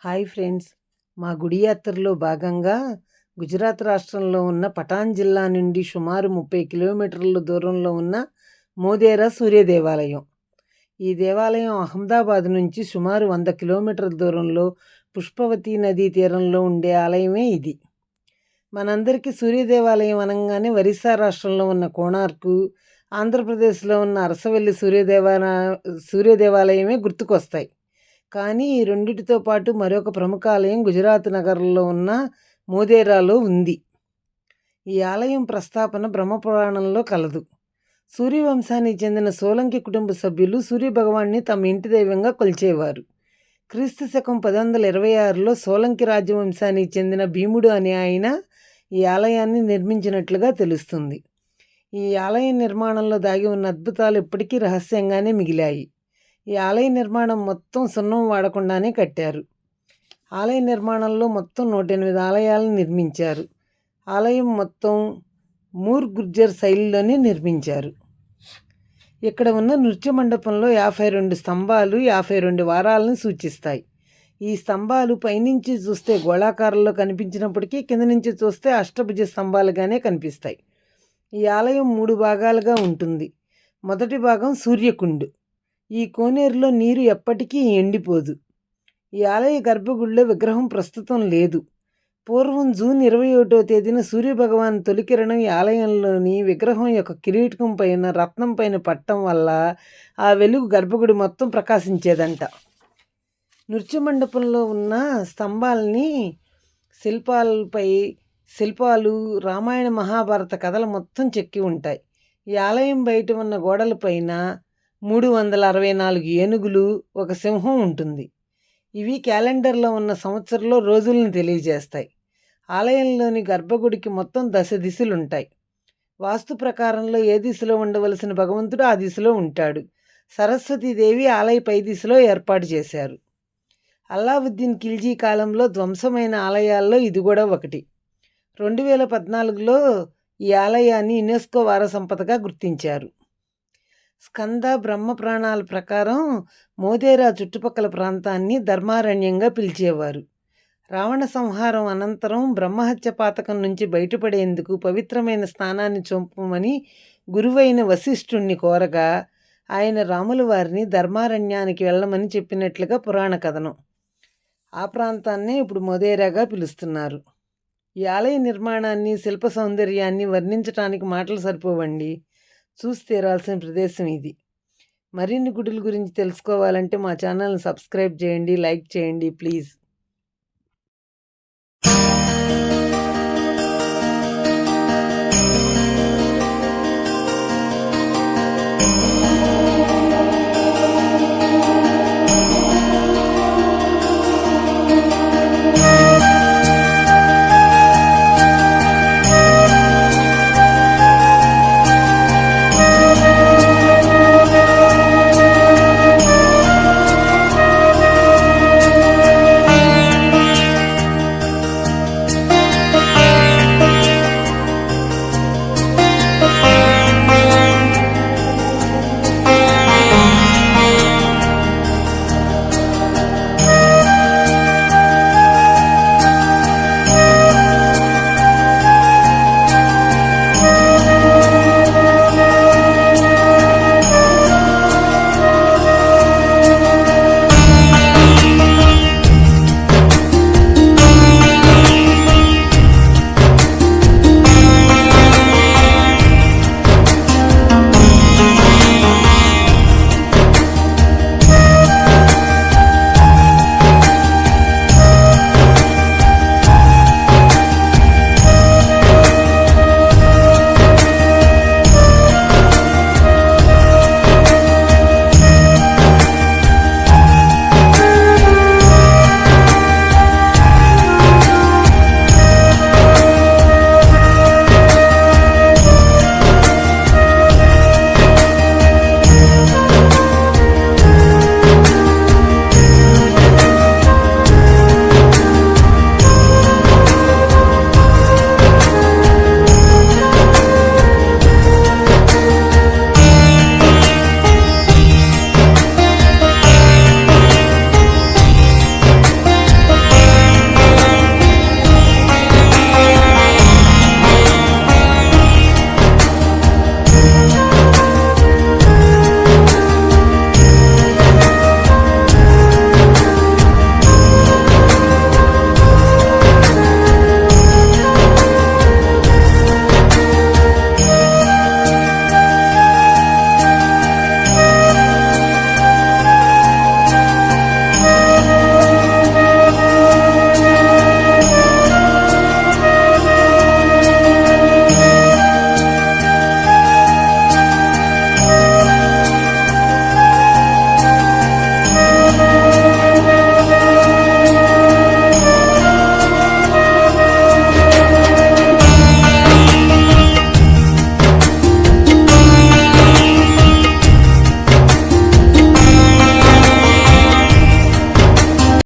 Hi friends, మా గుడి యాత్రలో భాగంగా గుజరాత్ రాష్ట్రంలో ఉన్న పటాన్ జిల్లా నుండి సుమారు 30 కిలోమీటర్ల దూరంలో ఉన్న మోదేరా సూర్య దేవాలయం. ఈ దేవాలయం అహ్మదాబాద్ నుంచి సుమారు 100 కిలోమీటర్ల దూరంలో పుష్పవతి నదీ తీరంలో ఉండే ఆలయమే ఇది. మనందరికీ సూర్య దేవాలయం అనగానే ఒరిస్సా రాష్ట్రంలో ఉన్న కోణార్కు, ఆంధ్రప్రదేశ్లో ఉన్న అరసవల్లి సూర్య దేవాలయమే గుర్తుకొస్తాయి. కానీ ఈ రెండిటితో పాటు మరొక ప్రముఖ ఆలయం గుజరాత్ నగరంలో ఉన్న మోదేరాలో ఉంది. ఈ ఆలయం ప్రస్తాపన బ్రహ్మపురాణంలో కలదు. సూర్యవంశానికి చెందిన సోలంకి కుటుంబ సభ్యులు సూర్యభగవాన్ని తమ ఇంటి దైవంగా కొలిచేవారు. క్రీస్తు శకం 1026లో సోలంకి రాజవంశానికి చెందిన భీముడు అనే ఆయన ఈ ఆలయాన్ని నిర్మించినట్లుగా తెలుస్తుంది. ఈ ఆలయ నిర్మాణంలో దాగి ఉన్న అద్భుతాలు ఇప్పటికీ రహస్యంగానే మిగిలాయి. ఈ ఆలయ నిర్మాణం మొత్తం సున్నం వాడకుండానే కట్టారు. ఆలయ నిర్మాణంలో మొత్తం 108 ఆలయాలను నిర్మించారు. ఆలయం మొత్తం మూర్ గుర్జర్ శైలిలోనే నిర్మించారు. ఇక్కడ ఉన్న నృత్య మండపంలో 52 స్తంభాలు 52 వారాలను సూచిస్తాయి. ఈ స్తంభాలు పైనుంచి చూస్తే గోళాకారంలో కనిపించినప్పటికీ కింద నుంచి చూస్తే అష్టభుజ స్తంభాలుగానే కనిపిస్తాయి. ఈ ఆలయం 3 భాగాలుగా ఉంటుంది. మొదటి భాగం సూర్యకుండు. ఈ కోనేరులో నీరు ఎప్పటికీ ఎండిపోదు. ఈ ఆలయ గర్భగుడిలో విగ్రహం ప్రస్తుతం లేదు. పూర్వం జూన్ 21వ తేదీన సూర్యభగవాన్ తొలికిరణం ఈ ఆలయంలోని విగ్రహం యొక్క కిరీటం పైన రత్నం పైన పట్టడం వల్ల ఆ వెలుగు గర్భగుడి మొత్తం ప్రకాశించేదంట. నృత్య మండపంలో ఉన్న స్తంభాలని శిల్పాలు రామాయణ మహాభారత కథలు మొత్తం చెక్కి ఉంటాయి. ఈ ఆలయం బయట ఉన్న గోడలపైన 364 ఏనుగులు, ఒక సింహం ఉంటుంది. ఇవి క్యాలెండర్లో ఉన్న సంవత్సరంలో రోజులను తెలియజేస్తాయి. ఆలయంలోని గర్భగుడికి మొత్తం 10 దిశలుంటాయి. వాస్తు ప్రకారంలో ఏ దిశలో ఉండవలసిన భగవంతుడు ఆ దిశలో ఉంటాడు. సరస్వతీదేవి ఆలయ పై దిశలో ఏర్పాటు చేశారు. అల్లావుద్దీన్ ఖిల్జీ కాలంలో ధ్వంసమైన ఆలయాల్లో ఇది కూడా ఒకటి. 2014లో ఈ ఆలయాన్ని యునెస్కో వారసంపదగా గుర్తించారు. స్కంద బ్రహ్మ పురాణాల ప్రకారం మోదేరా చుట్టుపక్కల ప్రాంతాన్ని ధర్మారణ్యంగా పిలిచేవారు. రావణ సంహారం అనంతరం బ్రహ్మహత్య పాతకం నుంచి బయటపడేందుకు పవిత్రమైన స్థానాన్ని చూపమని గురువైన వశిష్ఠుణ్ణి కోరగా ఆయన రాముల వారిని ధర్మారణ్యానికి వెళ్ళమని చెప్పినట్లుగా పురాణ కథనం. ఆ ప్రాంతాన్నే ఇప్పుడు మోదేరాగా పిలుస్తున్నారు. ఈ ఆలయ నిర్మాణాన్ని, శిల్ప సౌందర్యాన్ని వర్ణించడానికి మాటలు సరిపోవండి. చూసి తీరాల్సిన ప్రదేశం ఇది. మరిన్ని గుడుల గురించి తెలుసుకోవాలంటే మా ఛానల్ని సబ్స్క్రైబ్ చేయండి, లైక్ చేయండి ప్లీజ్.